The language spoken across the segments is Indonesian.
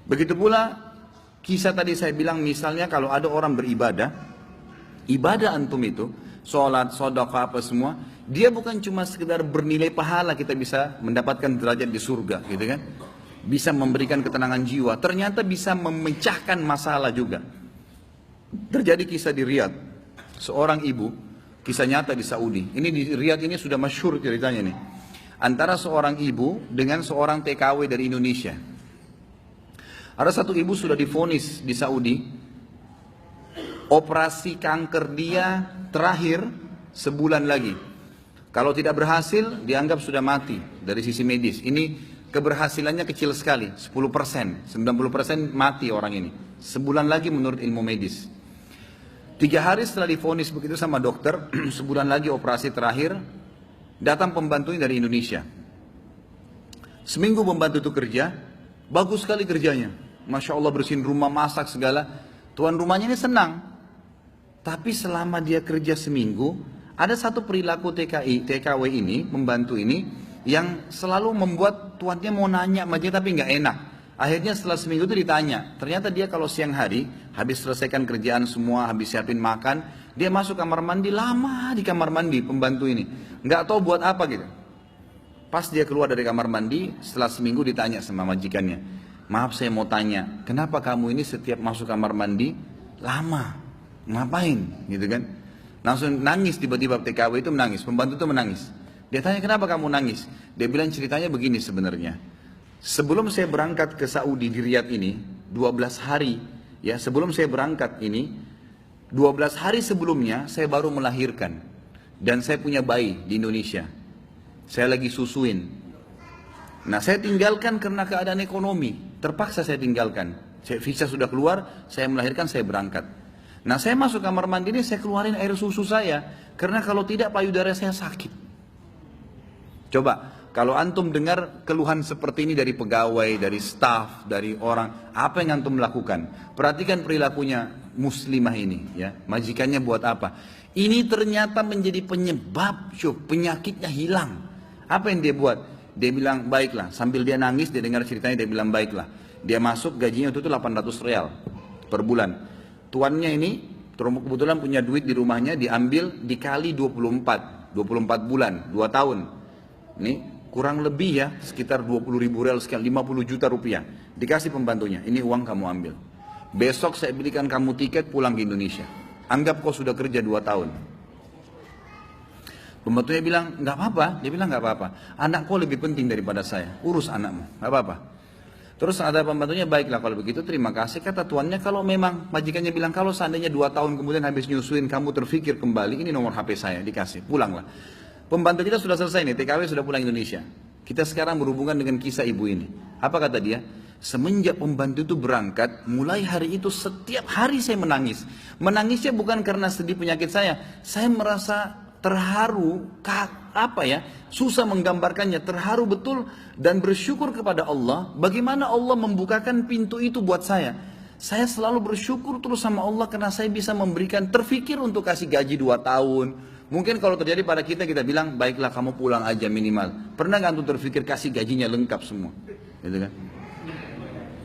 Begitu pula kisah tadi saya bilang, misalnya kalau ada orang beribadah, ibadah antum itu, sholat, sedekah apa semua, dia bukan cuma sekedar bernilai pahala kita bisa mendapatkan derajat di surga gitu kan. Bisa memberikan ketenangan jiwa, ternyata bisa memecahkan masalah juga. Terjadi kisah di Riyadh, seorang ibu, kisah nyata di Saudi. Ini di Riyadh ini sudah masyhur ceritanya nih. Antara seorang ibu dengan seorang TKW dari Indonesia. Ada satu ibu sudah divonis di Saudi, operasi kanker dia terakhir sebulan lagi. Kalau tidak berhasil, dianggap sudah mati dari sisi medis. Ini keberhasilannya kecil sekali, 10%, 90% mati orang ini. Sebulan lagi menurut ilmu medis. 3 hari setelah divonis begitu sama dokter, sebulan lagi operasi terakhir, datang pembantunya dari Indonesia. Seminggu pembantu itu kerja, bagus sekali kerjanya. Masya Allah bersihin rumah, masak segala. Tuan rumahnya ini senang. Tapi selama dia kerja seminggu, ada satu perilaku TKW ini, membantu ini, yang selalu membuat tuannya mau nanya sama dia tapi nggak enak. Akhirnya setelah seminggu itu ditanya, ternyata dia kalau siang hari, habis selesaikan kerjaan semua, habis siapin makan, dia masuk kamar mandi, lama di kamar mandi pembantu ini. Nggak tahu buat apa gitu. Pas dia keluar dari kamar mandi, setelah seminggu ditanya sama majikannya, maaf saya mau tanya, kenapa kamu ini setiap masuk kamar mandi, lama, ngapain gitu kan. Langsung nangis tiba-tiba TKW itu menangis, pembantu itu menangis. Dia tanya kenapa kamu nangis? Dia bilang ceritanya begini sebenarnya. Sebelum saya berangkat ke Saudi di Riyadh ini, 12 hari, ya sebelum saya berangkat ini, 12 hari sebelumnya saya baru melahirkan. Dan saya punya bayi di Indonesia. Saya lagi susuin. Nah saya tinggalkan karena keadaan ekonomi. Terpaksa saya tinggalkan. Visa sudah keluar, saya melahirkan, saya berangkat. Nah saya masuk kamar mandi ini, saya keluarin air susu saya. Karena kalau tidak payudara saya sakit. Coba, kalau antum dengar keluhan seperti ini dari pegawai, dari staf, dari orang, apa yang antum lakukan? Perhatikan perilakunya muslimah ini, ya. Majikannya buat apa? Ini ternyata menjadi penyebab, penyakitnya hilang. Apa yang dia buat? Dia bilang, baiklah. Sambil dia nangis, dia dengar ceritanya, dia bilang, baiklah. Dia masuk, gajinya itu 800 real per bulan. Tuannya ini, kebetulan punya duit di rumahnya, diambil dikali 24 bulan, 2 tahun. Ini kurang lebih ya, sekitar 20 ribu real sekian, 50 juta rupiah. Dikasih pembantunya, ini uang kamu ambil. Besok saya belikan kamu tiket pulang ke Indonesia. Anggap kau sudah kerja 2 tahun. Pembantunya bilang, nggak apa-apa. Dia bilang, nggak apa-apa. Anak kau lebih penting daripada saya. Urus anakmu, nggak apa-apa. Terus ada pembantunya, baiklah kalau begitu terima kasih. Kata tuannya, kalau memang majikannya bilang, kalau seandainya 2 tahun kemudian habis nyusuin kamu terfikir kembali, ini nomor HP saya, dikasih, pulanglah. Pembantu kita sudah selesai nih, TKW sudah pulang Indonesia. Kita sekarang berhubungan dengan kisah ibu ini. Apa kata dia? Semenjak pembantu itu berangkat, mulai hari itu setiap hari saya menangis. Menangisnya bukan karena sedih penyakit saya merasa terharu, susah menggambarkannya, terharu betul dan bersyukur kepada Allah. Bagaimana Allah membukakan pintu itu buat saya. Saya selalu bersyukur terus sama Allah karena saya bisa memberikan, terfikir untuk kasih gaji 2 tahun. Mungkin kalau terjadi pada kita bilang, baiklah kamu pulang aja minimal. Pernah nggak antum terfikir kasih gajinya lengkap semua? Gitu kan?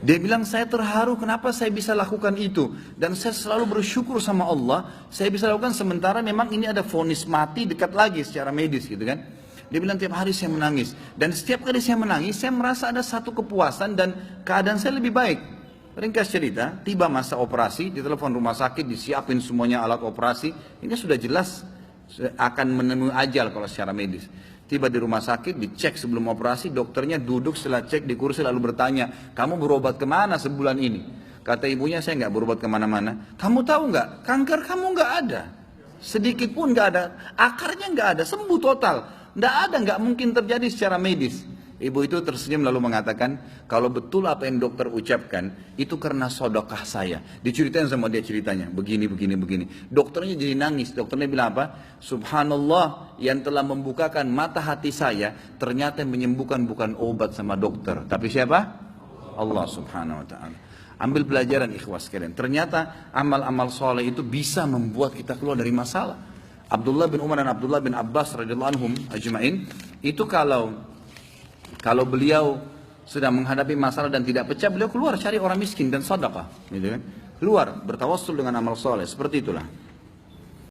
Dia bilang, saya terharu kenapa saya bisa lakukan itu. Dan saya selalu bersyukur sama Allah, saya bisa lakukan sementara memang ini ada vonis mati dekat lagi secara medis gitu kan. Dia bilang tiap hari saya menangis. Dan setiap kali saya menangis, saya merasa ada satu kepuasan dan keadaan saya lebih baik. Ringkas cerita, tiba masa operasi, ditelepon rumah sakit, disiapin semuanya alat operasi. Ini sudah jelas akan menemui ajal kalau secara medis. Tiba di rumah sakit, dicek sebelum operasi, dokternya duduk setelah cek di kursi lalu bertanya, kamu berobat kemana sebulan ini? Kata ibunya, saya nggak berobat kemana-mana. Kamu tahu nggak, kanker kamu nggak ada, sedikit pun nggak ada, akarnya nggak ada, sembuh total, nggak ada, nggak mungkin terjadi secara medis. Ibu itu tersenyum lalu mengatakan, kalau betul apa yang dokter ucapkan, itu karena sedekah saya. Diceritain sama dia ceritanya, begini. Dokternya jadi nangis, dokternya bilang apa? Subhanallah, yang telah membukakan mata hati saya, ternyata menyembuhkan bukan obat sama dokter. Tapi siapa? Allah subhanahu wa ta'ala. Ambil pelajaran ikhwas sekalian. Ternyata amal-amal soleh itu bisa membuat kita keluar dari masalah. Abdullah bin Umar dan Abdullah bin Abbas radhiyallahu anhum ajma'in, itu kalau beliau sedang menghadapi masalah dan tidak pecah, beliau keluar cari orang miskin dan sedekah, gitu kan. Keluar bertawassul dengan amal soleh, seperti itulah.